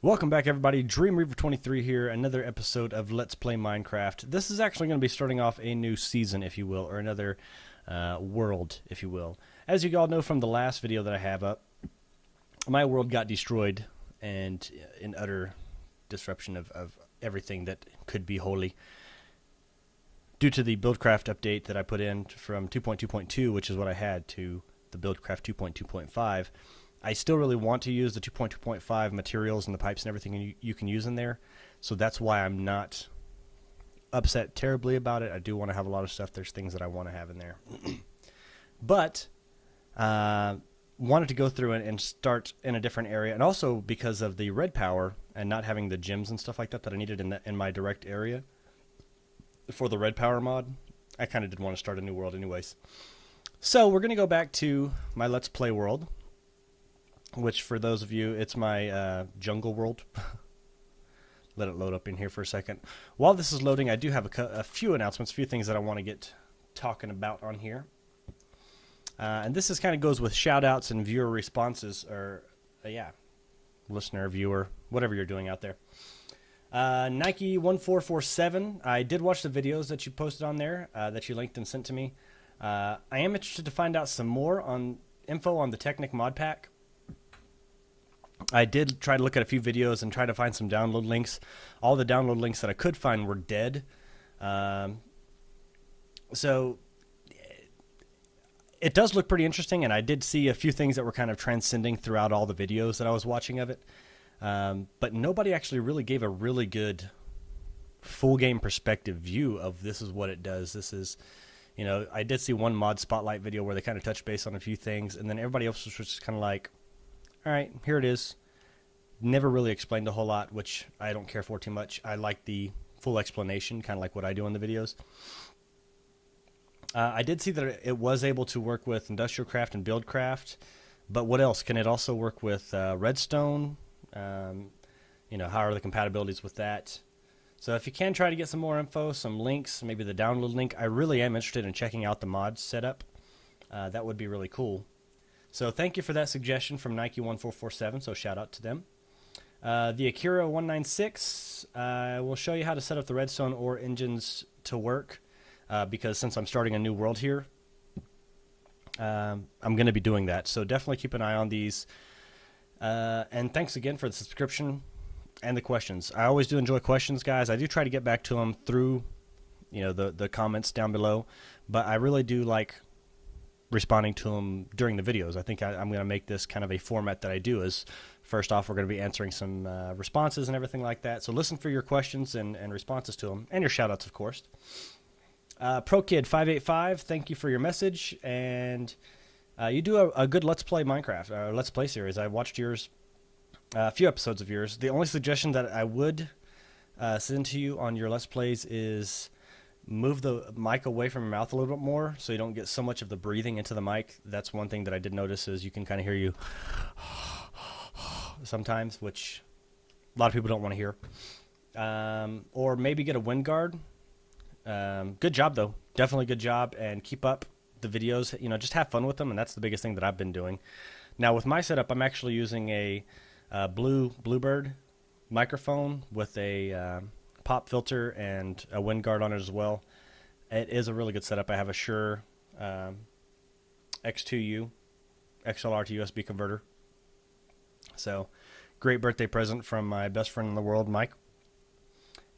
Welcome back, everybody. Dream Reaver 23 here, another episode of Let's Play Minecraft. This is actually going to be starting off a new season, if you will, or another world, if you will. As you all know from the last video that I have up, my world got destroyed and in utter disruption of everything that could be holy due to the Buildcraft update that I put in from 2.2.2, which is what I had, to the Buildcraft 2.2.5. I still really want to use the 2.2.5 materials and the pipes and everything you can use in there, so that's why I'm not upset terribly about it. I do want to have a lot of stuff. There's things that I want to have in there. But wanted to go through and start in a different area, and also because of the red power and not having the gems and stuff like that that I needed in my direct area for the red power mod, I kind of did want to start a new world anyways. So we're going to go back to my Let's Play world, which for those of you, it's my jungle world. Let it load up in here for a second. While this is loading, I do have a few announcements, a few things that I want to get talking about on here. And this is kind of goes with shout-outs and viewer responses, or, listener, viewer, whatever you're doing out there. Nike1447, I did watch the videos that you posted on there, that you linked and sent to me. I am interested to find out some more on info on the Technic mod pack. I did try to look at a few videos and try to find some download links. All the download links that I could find were dead. So it does look pretty interesting, and I did see a few things that were kind of transcending throughout all the videos that I was watching of it. But nobody actually really gave a really good full game perspective view of this is what it does. This is, you know, I did see one mod spotlight video where they kind of touched base on a few things, and then everybody else was just kind of like, all right, here it is. Never really explained a whole lot, which I don't care for too much. I like the full explanation, kind of like what I do in the videos. I did see that it was able to work with Industrial Craft and Buildcraft, but what else? Can it also work with Redstone? You know, how are the compatibilities with that? So if you can try to get some more info, some links, maybe the download link, I really am interested in checking out the mod setup. That would be really cool. So thank you for that suggestion from Nike1447, so shout out to them. The Akira196 will show you how to set up the redstone ore engines to work, because since I'm starting a new world here, I'm going to be doing that. So definitely keep an eye on these. And thanks again for the subscription and the questions. I always do enjoy questions, guys. I do try to get back to them through, you know, the comments down below, but I really do like responding to them during the videos. I think I'm going to make this kind of a format that I do. Is first off, we're going to be answering some responses and everything like that. So listen for your questions and responses to them, and your shout-outs, of course. ProKid585, thank you for your message, and you do a good Let's Play Minecraft, Let's Play series. I watched yours, a few episodes of yours. The only suggestion that I would send to you on your Let's Plays is move the mic away from your mouth a little bit more so you don't get so much of the breathing into the mic. That's one thing that I did notice, is you can kind of hear you sometimes, which a lot of people don't want to hear. Or maybe get a wind guard. Good job, though. Definitely good job, and keep up the videos. You know, just have fun with them, and that's the biggest thing that I've been doing. Now, with my setup, I'm actually using a Bluebird microphone with a pop filter and a wind guard on it as well. It is a really good setup. I have a Shure X2U XLR to USB converter. So, great birthday present from my best friend in the world, Mike.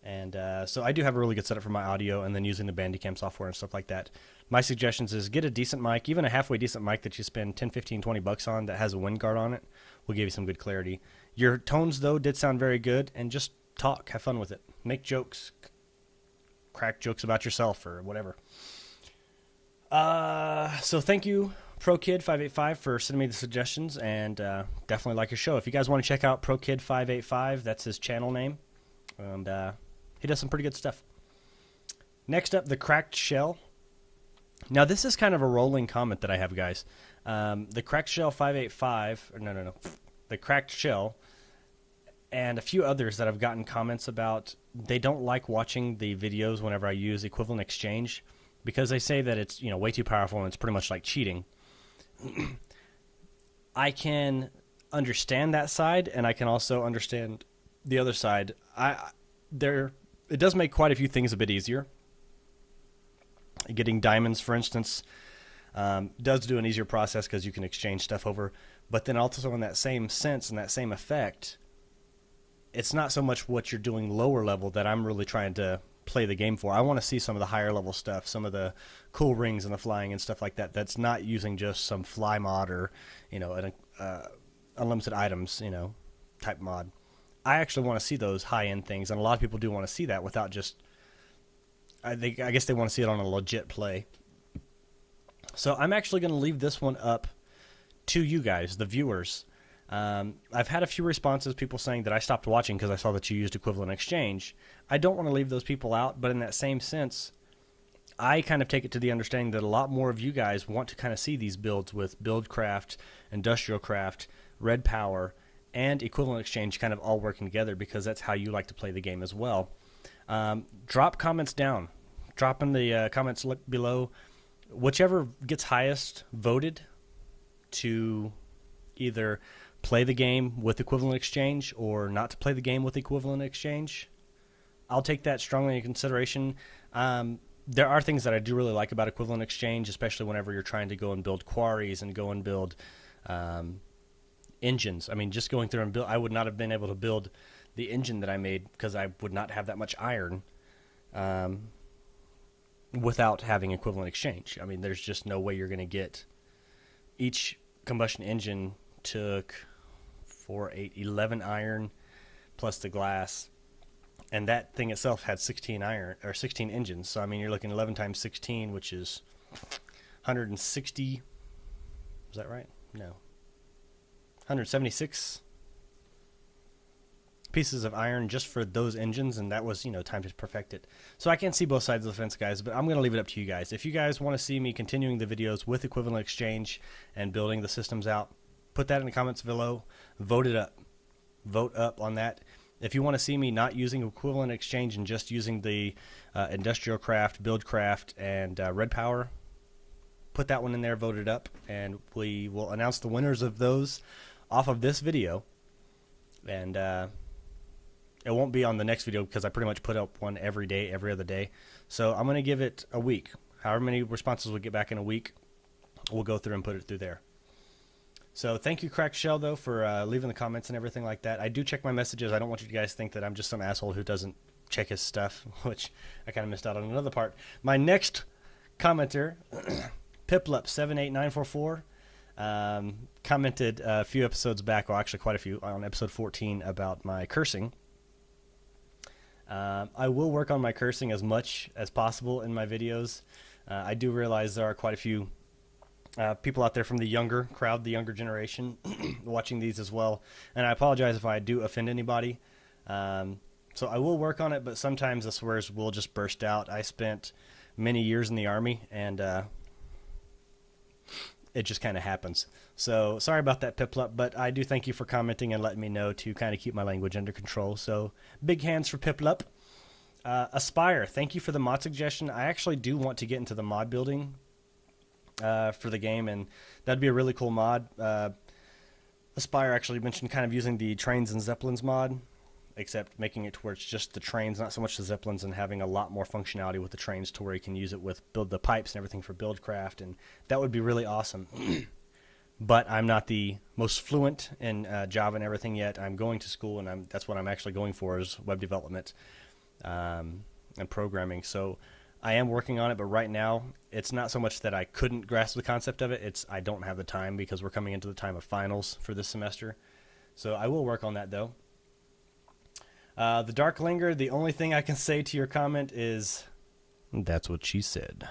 And so I do have a really good setup for my audio, and then using the Bandicam software and stuff like that. My suggestions is get a decent mic, even a halfway decent mic that you spend 10, 15, 20 bucks on that has a wind guard on it will give you some good clarity. Your tones, though, did sound very good, and just talk, have fun with it. Make jokes, crack jokes about yourself or whatever. So thank you, ProKid585, for sending me the suggestions, and definitely like your show. If you guys want to check out ProKid585, that's his channel name, and he does some pretty good stuff. Next up, the Cracked Shell. Now, this is kind of a rolling comment that I have, guys. The Cracked Shell 585, or no, the Cracked Shell, and a few others that I've gotten comments about, they don't like watching the videos whenever I use equivalent exchange, because they say that it's, you know, way too powerful and it's pretty much like cheating. I can understand that side, and I can also understand the other side, it does make quite a few things a bit easier. Getting diamonds, for instance, does do an easier process because you can exchange stuff over. But then also in that same sense and that same effect, it's not so much what you're doing lower level that I'm really trying to play the game for. I want to see some of the higher level stuff, some of the cool rings and the flying and stuff like that. That's not using just some fly mod or, an unlimited items, type mod. I actually want to see those high end things, and a lot of people do want to see that without just. I guess they want to see it on a legit play. So I'm actually going to leave this one up to you guys, the viewers. I've had a few responses, people saying that I stopped watching because I saw that you used equivalent exchange. I don't want to leave those people out, but in that same sense, I kind of take it to the understanding that a lot more of you guys want to kind of see these builds with Buildcraft, Industrial Craft, Red Power, and equivalent exchange kind of all working together because that's how you like to play the game as well. Drop comments down. Drop in the comments below. Whichever gets highest voted to either play the game with equivalent exchange or not to play the game with equivalent exchange, I'll take that strongly into consideration. There are things that I do really like about equivalent exchange, especially whenever you're trying to go and build quarries and go and build engines. I mean, just going through and build, I would not have been able to build the engine that I made because I would not have that much iron without having equivalent exchange. I mean, there's just no way you're going to get. Each combustion engine took 11 iron plus the glass, and that thing itself had 16 engines. So I mean, you're looking 11 times 16, which is 160. Is that right? No. 176 pieces of iron just for those engines, and that was, time to perfect it. So I can see both sides of the fence, guys, but I'm going to leave it up to you guys. If you guys want to see me continuing the videos with equivalent exchange and building the systems out, put that in the comments below. Vote it up. Vote up on that. If you want to see me not using equivalent exchange and just using the Industrial Craft, Buildcraft, and Red Power, put that one in there, vote it up, and we will announce the winners of those off of this video. And it won't be on the next video because I pretty much put up one every day, every other day. So I'm going to give it a week. However many responses we get back in a week, we'll go through and put it through there. So thank you, Cracked Shell, though, for leaving the comments and everything like that. I do check my messages. I don't want you guys to think that I'm just some asshole who doesn't check his stuff, which I kind of missed out on another part. My next commenter, Piplup78944, commented a few episodes back, well, actually quite a few, on episode 14 about my cursing. I will work on my cursing as much as possible in my videos. I do realize there are quite a few people out there from the younger crowd, the younger generation, watching these as well. And I apologize if I do offend anybody. So I will work on it, but sometimes the swears will just burst out. I spent many years in the Army, and it just kind of happens. So sorry about that, Piplup, but I do thank you for commenting and letting me know to kind of keep my language under control. So big hands for Piplup. Aspire, thank you for the mod suggestion. I actually do want to get into the mod building for the game, and that'd be a really cool mod. Aspire actually mentioned kind of using the Trains and Zeppelins mod, except making it to where it's just the trains, not so much the Zeppelins, and having a lot more functionality with the trains to where you can use it with build the pipes and everything for Buildcraft, and that would be really awesome. But I'm not the most fluent in Java and everything yet. I'm going to school, and that's what I'm actually going for, is web development and programming. So I am working on it, but right now it's not so much that I couldn't grasp the concept of it. It's I don't have the time because we're coming into the time of finals for this semester. So I will work on that, though. The Dark Linger, the only thing I can say to your comment is, that's what she said.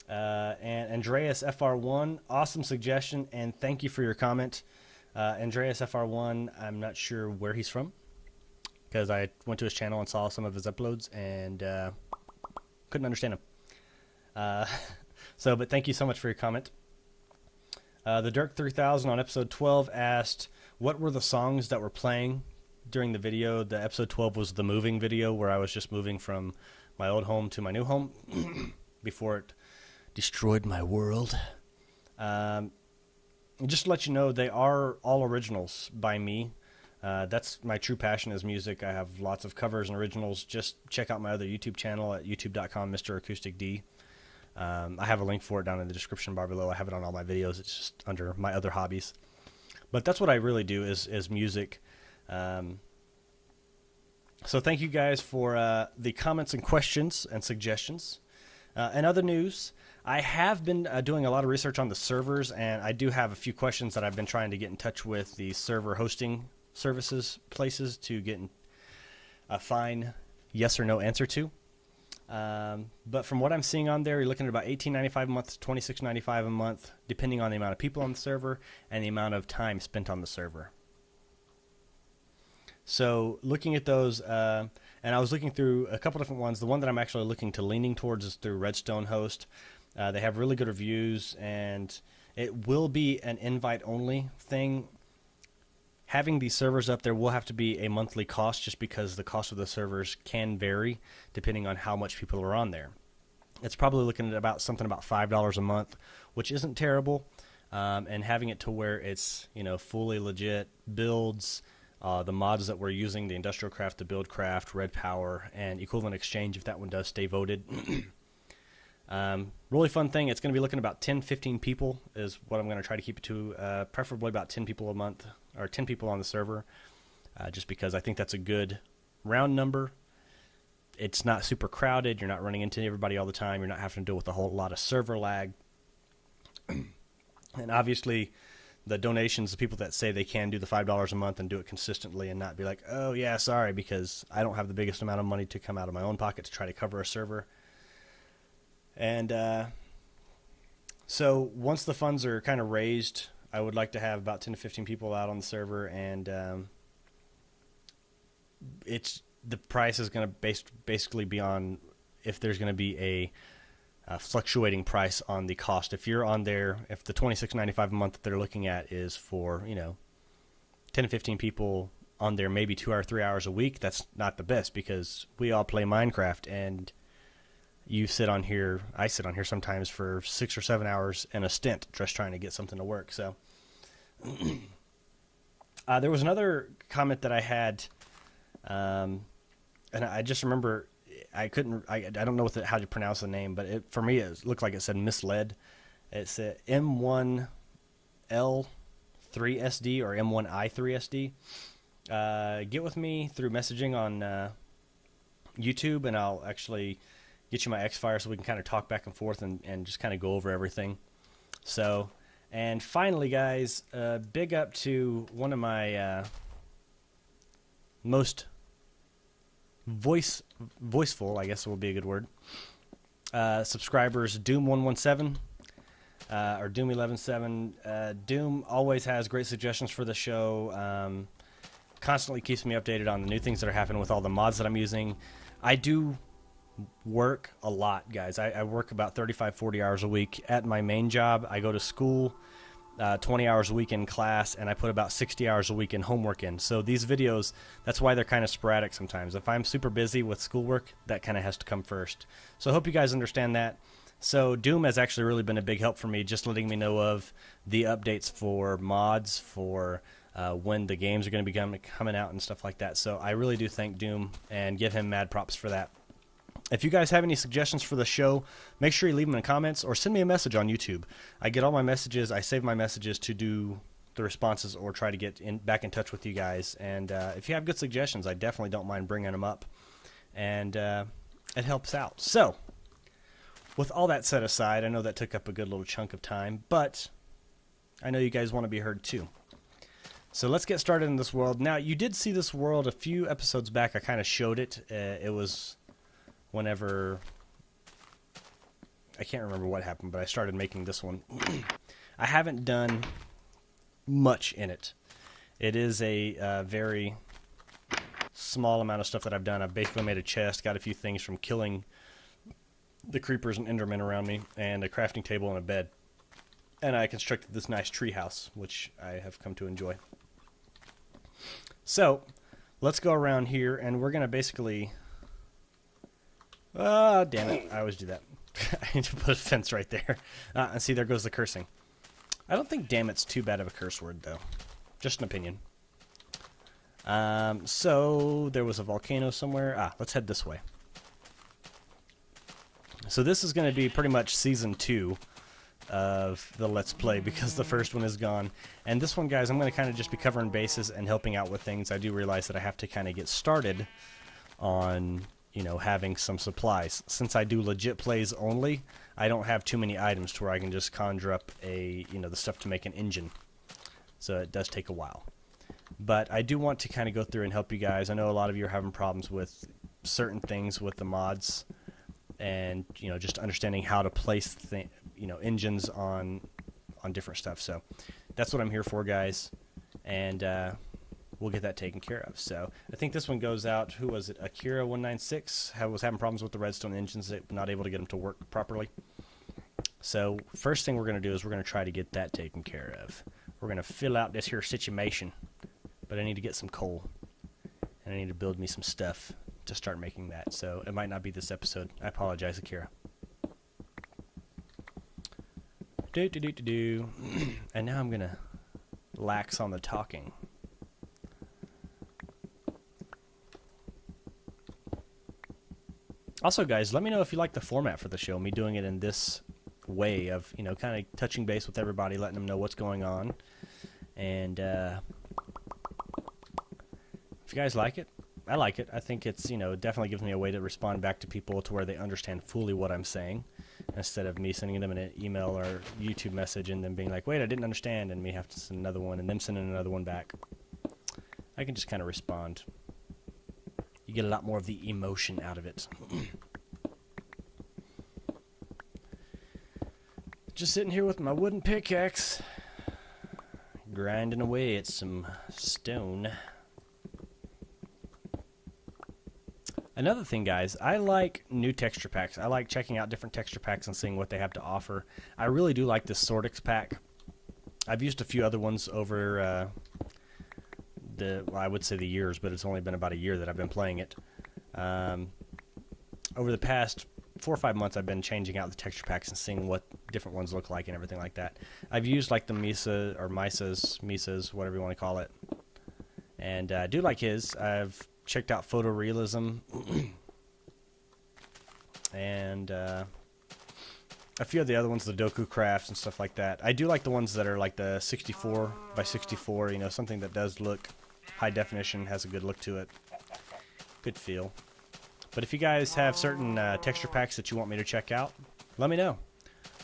And Andreas FR1, awesome suggestion, and thank you for your comment. Andreas FR1, I'm not sure where he's from, because I went to his channel and saw some of his uploads, and couldn't understand him. But thank you so much for your comment. The Dirk 3000 on episode 12 asked, what were the songs that were playing during the video? The episode 12 was the moving video, where I was just moving from my old home to my new home before it destroyed my world. Just to let you know, they are all originals by me. That's my true passion is music. I have lots of covers and originals. Just check out my other YouTube channel at youtube.com, Mr. Acoustic D. I have a link for it down in the description bar below. I have it on all my videos. It's just under my other hobbies. But that's what I really do is music. So thank you guys for the comments and questions and suggestions. And other news, I have been doing a lot of research on the servers, and I do have a few questions that I've been trying to get in touch with the server hosting services places to get a fine yes or no answer to. But from what I'm seeing on there, you're looking at about $18.95 a month to $26.95 a month, depending on the amount of people on the server and the amount of time spent on the server. So looking at those, and I was looking through a couple different ones. The one that I'm actually leaning towards is through Redstone Host. They have really good reviews, and it will be an invite-only thing. Having these servers up there will have to be a monthly cost, just because the cost of the servers can vary depending on how much people are on there. It's probably looking at about $5 a month, which isn't terrible. And having it to where it's fully legit builds. The mods that we're using, the Industrial Craft, the Build Craft, Red Power, and Equivalent Exchange, if that one does stay voted. Really fun thing. It's going to be looking at about 10-15 people is what I'm going to try to keep it to, preferably about 10 people a month, or 10 people on the server, just because I think that's a good round number. It's not super crowded. You're not running into everybody all the time. You're not having to deal with a whole lot of server lag. And obviously, the donations, the people that say they can do the $5 a month and do it consistently and not be like, oh, yeah, sorry, because I don't have the biggest amount of money to come out of my own pocket to try to cover a server. And so once the funds are kind of raised, I would like to have about 10 to 15 people out on the server, and the price is going to basically be on if there's going to be a fluctuating price on the cost. If you're on there, if the $26.95 a month that they're looking at is for 10 to 15 people on there, maybe 2 or 3 hours a week, that's not the best, because we all play Minecraft, and I sit on here sometimes for 6 or 7 hours in a stint just trying to get something to work. So there was another comment that I had, and I just remember I don't know how to pronounce the name, but for me it looked like it said misled. It said M1L3SD or M1I3SD. Get with me through messaging on YouTube, and I'll actually get you my X-Fire so we can kind of talk back and forth and just kind of go over everything. So, and finally, guys, big up to one of my most voiceful, I guess will be a good word, subscribers, Doom117 or Doom117. Doom always has great suggestions for the show, constantly keeps me updated on the new things that are happening with all the mods that I'm using. I do work a lot, guys. I work about 35-40 hours a week at my main job. I go to school 20 hours a week in class, and I put about 60 hours a week in homework in. So these videos, that's why they're kind of sporadic sometimes. If I'm super busy with schoolwork, that kind of has to come first. So I hope you guys understand that. So Doom has actually really been a big help for me, just letting me know of the updates for mods, for when the games are going to be coming out and stuff like that. So I really do thank Doom and give him mad props for that. If you guys have any suggestions for the show, make sure you leave them in the comments or send me a message on YouTube. I get all my messages. I save my messages to do the responses or try to get back in touch with you guys. And if you have good suggestions, I definitely don't mind bringing them up. And it helps out. So, with all that set aside, I know that took up a good little chunk of time, but I know you guys want to be heard too. So let's get started in this world. Now, you did see this world a few episodes back. I kind of showed it. It was whenever, I can't remember what happened, but I started making this one. I haven't done much in it. It is a very small amount of stuff that I've done. I've basically made a chest, got a few things from killing the creepers and endermen around me, and a crafting table and a bed. And I constructed this nice tree house, which I have come to enjoy. So, let's go around here, and we're going to basically... Ah, damn it. I always do that. I need to put a fence right there. And see, there goes the cursing. I don't think damn it's too bad of a curse word, though. Just an opinion. So there was a volcano somewhere. Let's head this way. So this is going to be pretty much season 2 of the Let's Play because the first one is gone. And this one, guys, I'm going to kind of just be covering bases and helping out with things. I do realize that I have to kind of get started on, you know, having some supplies. Since I do legit plays only, I don't have too many items to where I can just conjure up the stuff to make an engine. So it does take a while. But I do want to kind of go through and help you guys. I know a lot of you are having problems with certain things with the mods, and just understanding how to place engines on different stuff. So that's what I'm here for, guys, and we'll get that taken care of. So I think this one goes out. Who was it? Akira196 was having problems with the redstone engines, not able to get them to work properly. So first thing we're going to do is we're going to try to get that taken care of. We're going to fill out this here situation, but I need to get some coal, and I need to build me some stuff to start making that. So it might not be this episode. I apologize, Akira. And now I'm going to lax on the talking. Also, guys, let me know if you like the format for the show, me doing it in this way of, kind of touching base with everybody, letting them know what's going on. And if you guys like it, I like it. I think it's, it definitely gives me a way to respond back to people to where they understand fully what I'm saying, instead of me sending them an email or YouTube message and them being like, wait, I didn't understand, and me have to send another one and them sending another one back. I can just kind of respond. You get a lot more of the emotion out of it. Just sitting here with my wooden pickaxe, grinding away at some stone. Another thing, guys, I like new texture packs. I like checking out different texture packs and seeing what they have to offer. I really do like this Sordix pack. I've used a few other ones over I would say the years, but it's only been about a year that I've been playing it. Over the past 4 or 5 months, I've been changing out the texture packs and seeing what different ones look like and everything like that. I've used like the Misas, whatever you want to call it. And I do like his. I've checked out photorealism and a few of the other ones, the Doku crafts and stuff like that. I do like the ones that are like the 64 by 64, something that does look high definition, has a good look to it, good feel. But if you guys have certain texture packs that you want me to check out, let me know.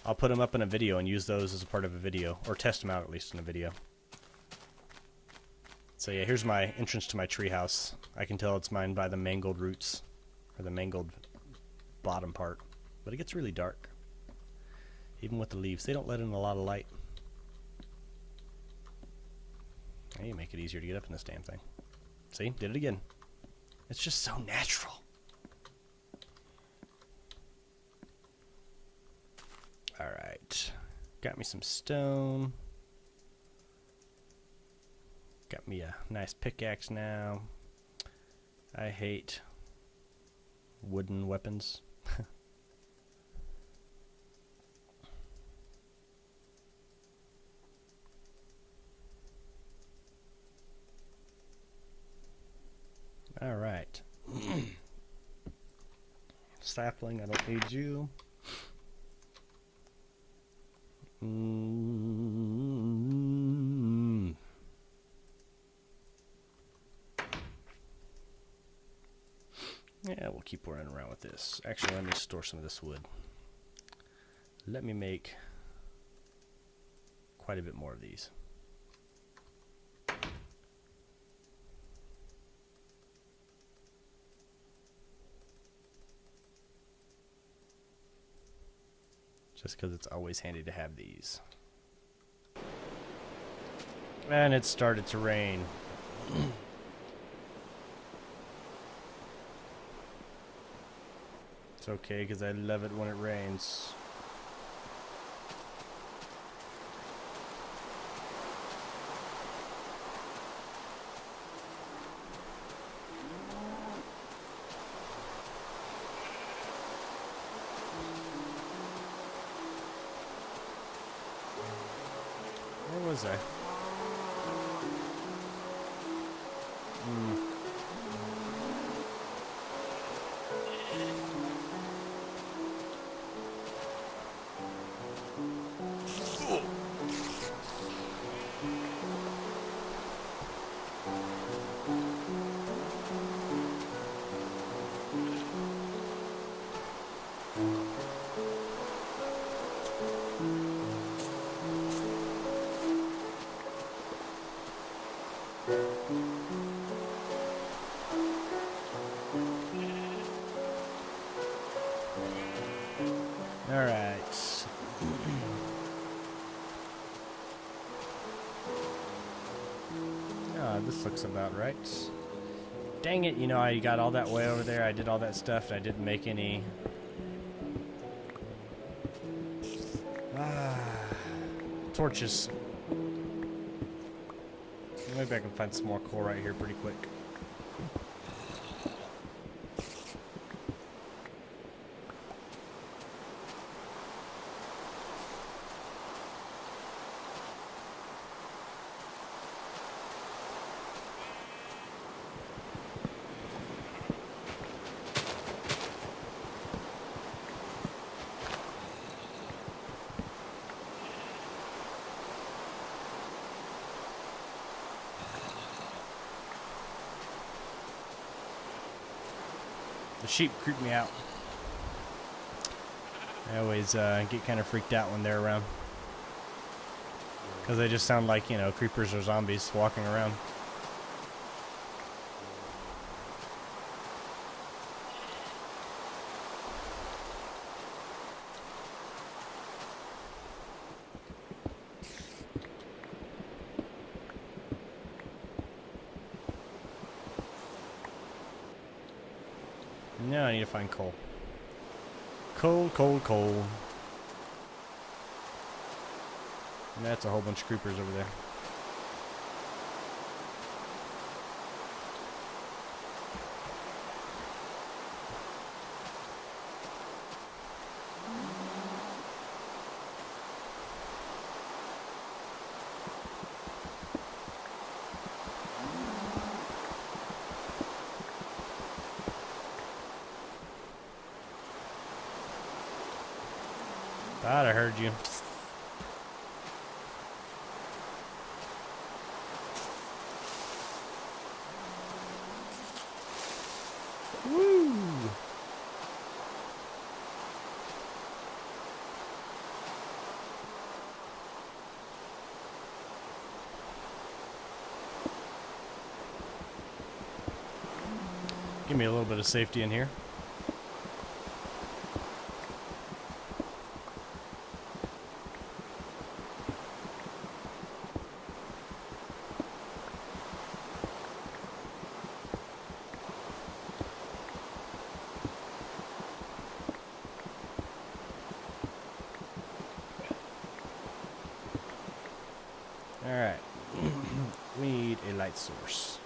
I'll put them up in a video and use those as a part of a video, or test them out at least in a video. So yeah, here's my entrance to my treehouse. I can tell it's mine by the mangled roots, or the mangled bottom part. But it gets really dark. Even with the leaves, they don't let in a lot of light. I need to make it easier to get up in this damn thing. See? Did it again. It's just so natural. Alright. Got me some stone. Got me a nice pickaxe now. I hate wooden weapons. Alright. Sapling, I don't need you. Yeah, we'll keep running around with this. Actually, let me store some of this wood. Let me make quite a bit more of these. Just because it's always handy to have these. And it started to rain. It's okay, because I love it when it rains. Where was I? Alright. Ah, this looks about right. Dang it, you know, I got all that way over there, I did all that stuff, and I didn't make any... torches. Maybe I can find some more coal right here pretty quick. The sheep creep me out. I always get kind of freaked out when they're around. Because they just sound like, you know, creepers or zombies walking around. No, I need to find coal. Coal, coal, coal. And that's a whole bunch of creepers over there. Thought I heard you. Woo! Give me a little bit of safety in here. Alright. We need a light source.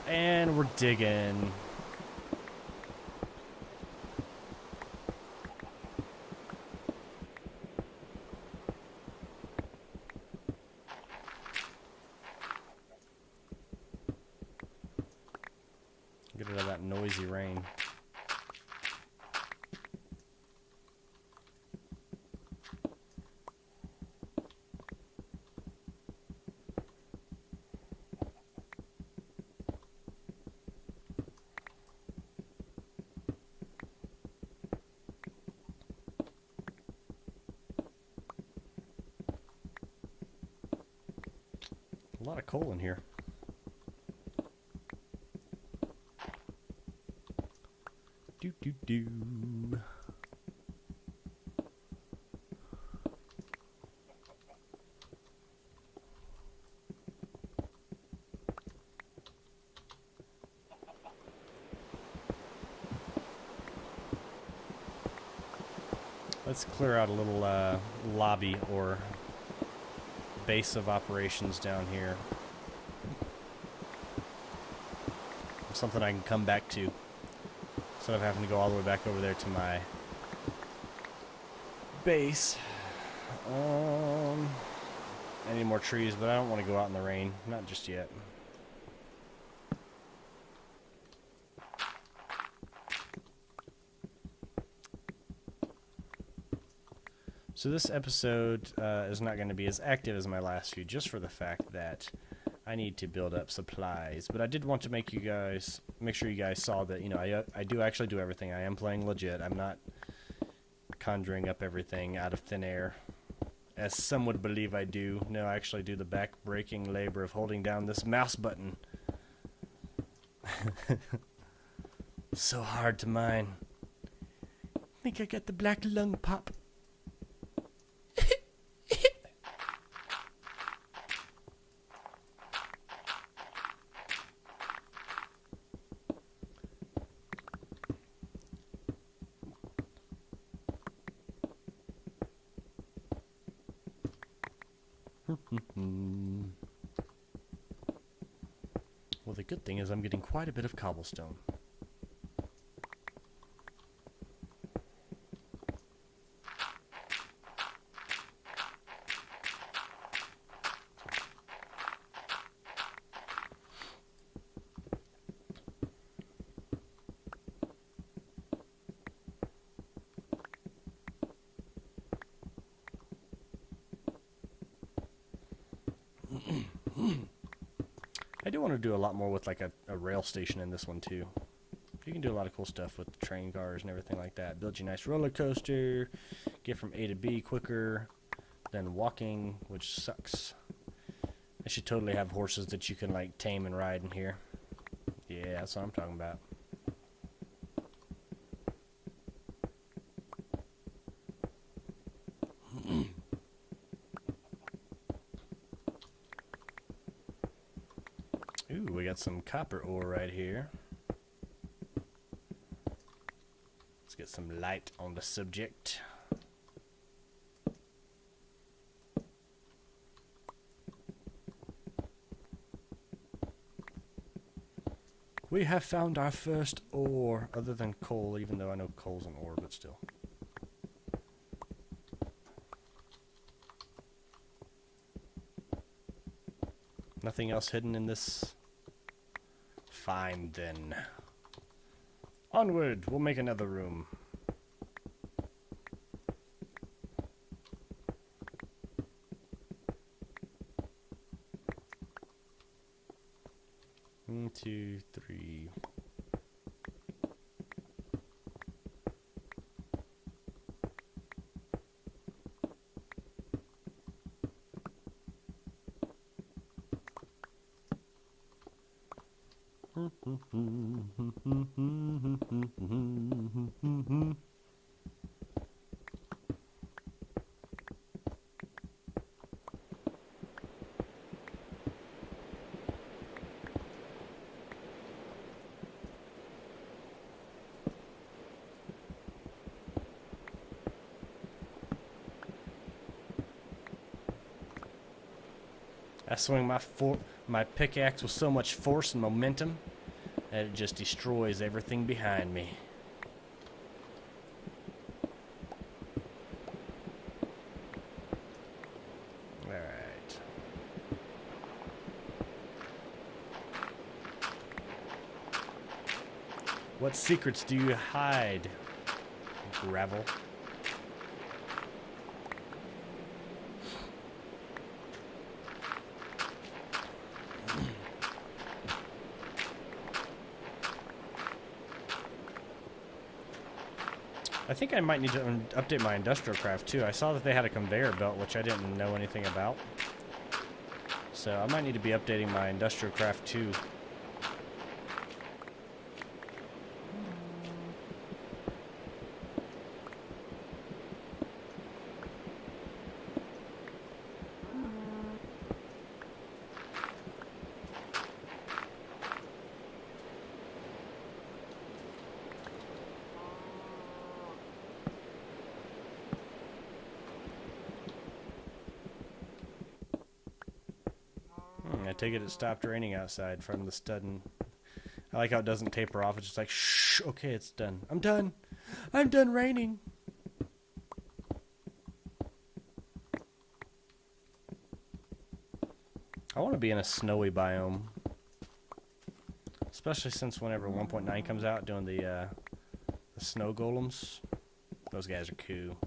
And we're digging. Get rid of that noisy rain. A lot of coal in here. Do. Let's clear out a little lobby or base of operations down here. Something I can come back to instead of having to go all the way back over there to my base. I need more trees, but I don't want to go out in the rain. Not just yet. So this episode is not going to be as active as my last few, just for the fact that I need to build up supplies. But I did want to make sure you guys saw that, you know, I do actually do everything. I am playing legit. I'm not conjuring up everything out of thin air, as some would believe I do. No, I actually do the back-breaking labor of holding down this mouse button. So hard to mine. I think I got the black lung pop. Well, the good thing is I'm getting quite a bit of cobblestone. I do want to do a lot more with like a rail station in this one too. You can do a lot of cool stuff with train cars and everything like that. Build you a nice roller coaster, get from A to B quicker than walking, which sucks. I should totally have horses that you can like tame and ride in here. Yeah, that's what I'm talking about. Ooh, we got some copper ore right here. Let's get some light on the subject. We have found our first ore, other than coal, even though I know coal's an ore, but still. Nothing else hidden in this? Fine, then. Onward! We'll make another room. One, two, three. I swing my pickaxe with so much force and momentum that it just destroys everything behind me. Alright. What secrets do you hide, gravel? I think I might need to update my industrial craft too. I saw that they had a conveyor belt, which I didn't know anything about. So I might need to be updating my industrial craft too. I take it stopped raining outside from the studding. I like how it doesn't taper off. It's just like, shh, okay, it's done. I'm done. I'm done raining. I want to be in a snowy biome. Especially since whenever 1.9 comes out doing the snow golems. Those guys are cool.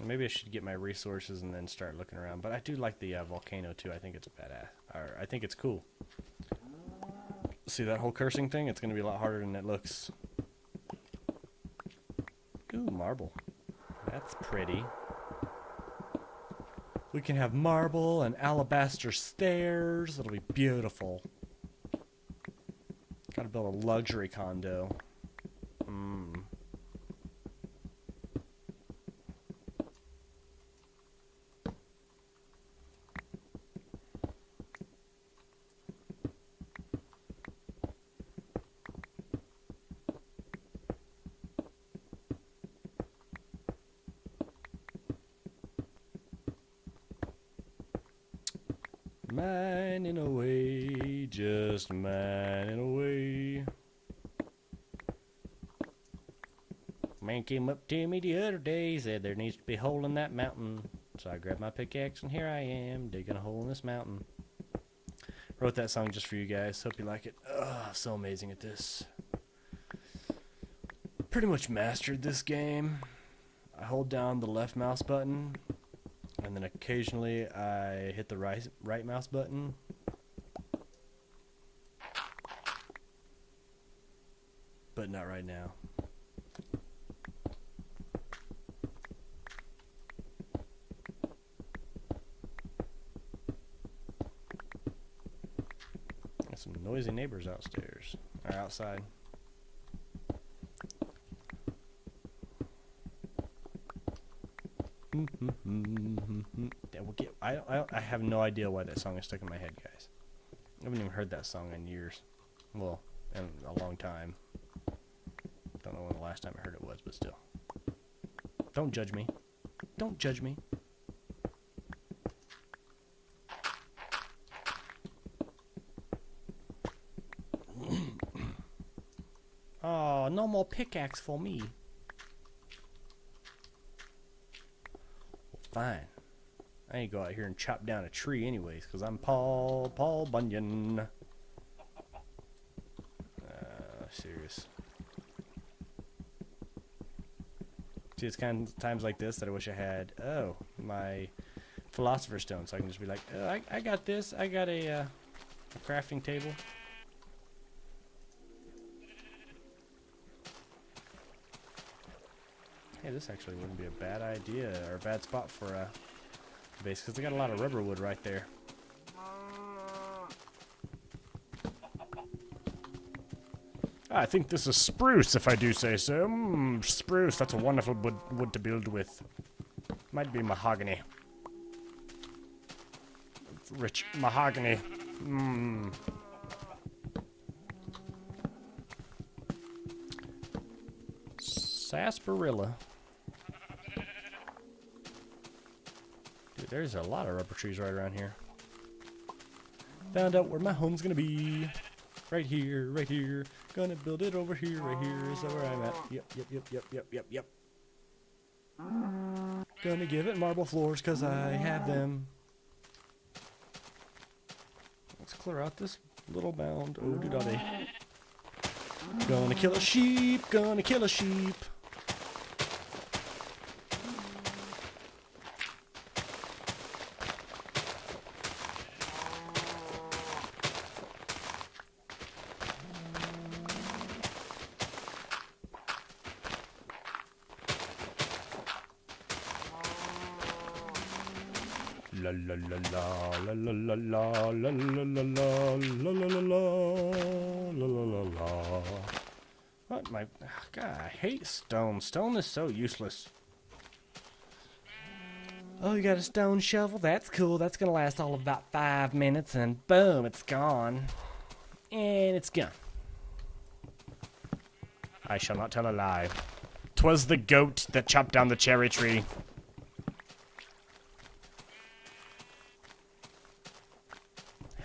Maybe I should get my resources and then start looking around. But I do like the volcano too. I think it's badass. Or I think it's cool. See that whole cursing thing? It's going to be a lot harder than it looks. Ooh, marble. That's pretty. We can have marble and alabaster stairs. It'll be beautiful. Gotta build a luxury condo. Mining away, just mining away. Man came up to me the other day, said there needs to be a hole in that mountain. So I grabbed my pickaxe and here I am, digging a hole in this mountain. Wrote that song just for you guys, hope you like it. Ugh, so amazing at this. Pretty much mastered this game. I hold down the left mouse button, and then occasionally I hit the right mouse button. But not right now. Got some noisy neighbors outstairs, or outside. I have no idea why that song is stuck in my head, guys. I haven't even heard that song in years. Well, in a long time. Don't know when the last time I heard it was, but still. Don't judge me. Don't judge me. Oh, no more pickaxe for me. Well, fine. I ain't go out here and chop down a tree anyways, because I'm Paul Bunyan. Serious. See, it's kind of times like this that I wish I had, my Philosopher's Stone, so I can just be like, oh, I got this. I got a crafting table. Hey, this actually wouldn't be a bad idea, or a bad spot for a base, because they got a lot of rubber wood right there. I think this is spruce, if I do say so. Spruce, that's a wonderful wood to build with. Might be mahogany. It's rich mahogany. Sarsaparilla. Dude, there's a lot of rubber trees right around here. Found out where my home's gonna be. Right here, right here. Gonna build it over here, right here. Is that where I'm at? Yep. Gonna give it marble floors, cause I have them. Let's clear out this little mound. Oh, do-da-day. Gonna kill a sheep, gonna kill a sheep. La la la la la la la la la la la la la la la. What my God, I hate stone. Stone is so useless. Oh, you got a stone shovel? That's cool. That's gonna last all of about 5 minutes, and boom, it's gone. And it's gone. I shall not tell a lie. 'Twas the goat that chopped down the cherry tree.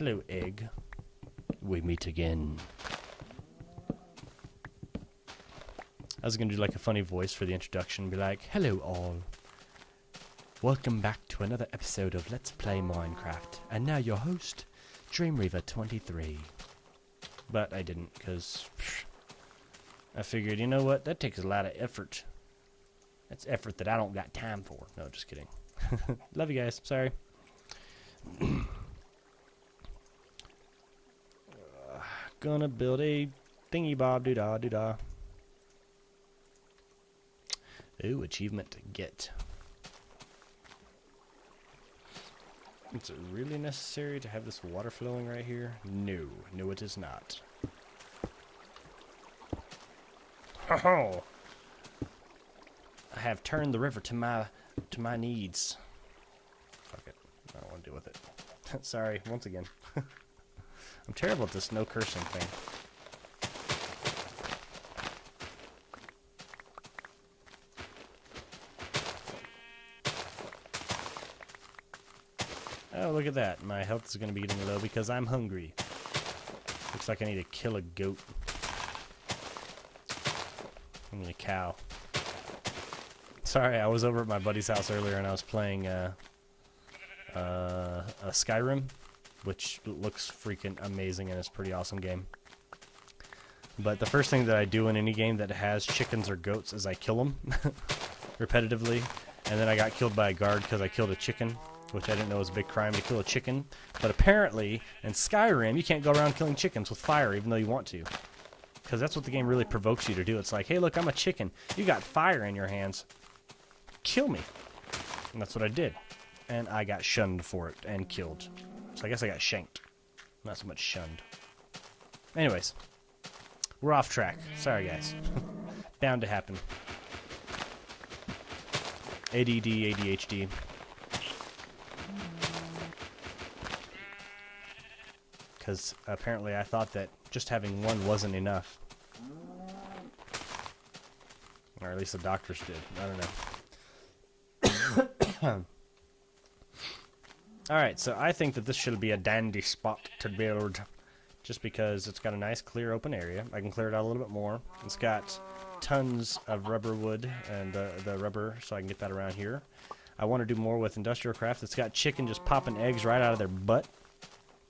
Hello, egg. We meet again. I was gonna do like a funny voice for the introduction, be like, hello all. Welcome back to another episode of Let's Play Minecraft. And now your host, Dreamreaver23. But I didn't, because I figured, you know what, that takes a lot of effort. That's effort that I don't got time for. No, just kidding. Love you guys, sorry. Gonna build a thingy bob doo-dah doo-dah. Ooh, achievement get. Is it really necessary to have this water flowing right here? No. No, it is not. Ho-ho! I have turned the river to my needs. Fuck it. I don't want to deal with it. Sorry, once again. I'm terrible at this no cursing thing. Oh, look at that. My health is going to be getting low because I'm hungry. Looks like I need to kill a goat. I need a cow. Sorry, I was over at my buddy's house earlier and I was playing a Skyrim, which looks freaking amazing and is a pretty awesome game. But the first thing that I do in any game that has chickens or goats is I kill them repetitively. And then I got killed by a guard because I killed a chicken, which I didn't know was a big crime to kill a chicken. But apparently, in Skyrim, you can't go around killing chickens with fire, even though you want to. Because that's what the game really provokes you to do. It's like, hey, look, I'm a chicken. You got fire in your hands. Kill me. And that's what I did. And I got shunned for it and killed. So I guess I got shanked. Not so much shunned. Anyways. We're off track. Sorry, guys. Bound to happen. ADD, ADHD. Because apparently I thought that just having one wasn't enough. Or at least the doctors did. I don't know. Alright, so I think that this should be a dandy spot to build. Just because it's got a nice clear open area. I can clear it out a little bit more. It's got tons of rubber wood and the rubber, so I can get that around here. I want to do more with industrial craft. It's got chicken just popping eggs right out of their butt.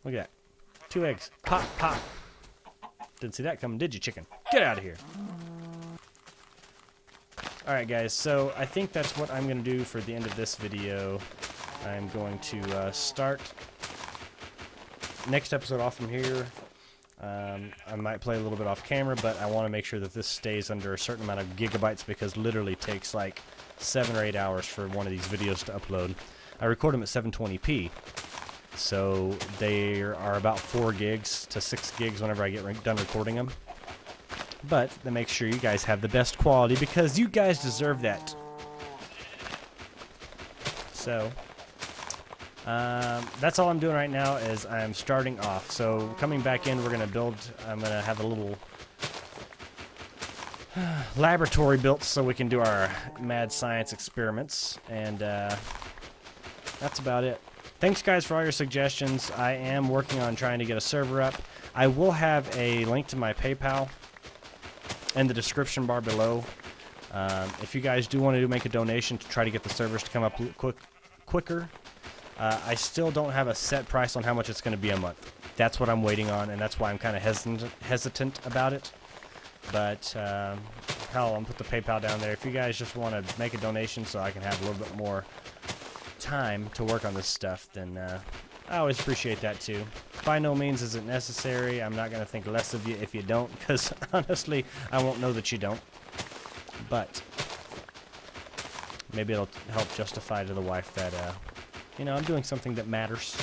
Look at that. 2 eggs. Pop, pop. Didn't see that coming, did you, chicken? Get out of here. Alright, guys, so I think that's what I'm going to do for the end of this video. I'm going to start next episode off from here. I might play a little bit off camera, but I want to make sure that this stays under a certain amount of gigabytes because literally takes like 7 or 8 hours for one of these videos to upload. I record them at 720p. So they are about 4 gigs to 6 gigs whenever I get done recording them. But to make sure you guys have the best quality because you guys deserve that. So that's all I'm doing right now is I'm starting off. So coming back in, we're going to build, I'm going to have a little laboratory built so we can do our mad science experiments. And that's about it. Thanks, guys, for all your suggestions. I am working on trying to get a server up. I will have a link to my PayPal in the description bar below. If you guys do want to make a donation to try to get the servers to come up quicker, I still don't have a set price on how much it's going to be a month. That's what I'm waiting on, and that's why I'm kind of hesitant about it. But, hell, I'll put the PayPal down there. If you guys just want to make a donation so I can have a little bit more time to work on this stuff, then I always appreciate that too. By no means is it necessary. I'm not going to think less of you if you don't, because honestly, I won't know that you don't. But maybe it'll help justify to the wife that, you know, I'm doing something that matters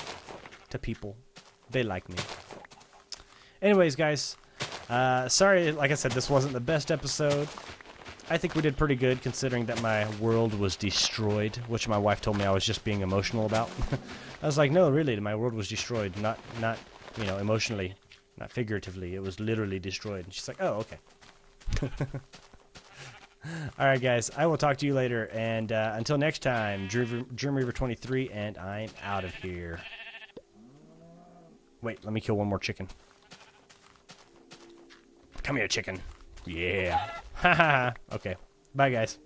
to people. They like me. Anyways, guys, sorry, like I said, this wasn't the best episode. I think we did pretty good considering that my world was destroyed, which my wife told me I was just being emotional about. I was like, no, really, my world was destroyed, not you know, emotionally, not figuratively. It was literally destroyed. And she's like, oh, okay. Alright, guys, I will talk to you later, and until next time, Dreamreaver23, and I'm out of here. Wait, let me kill one more chicken. Come here, chicken. Yeah. Haha. Okay. Bye, guys.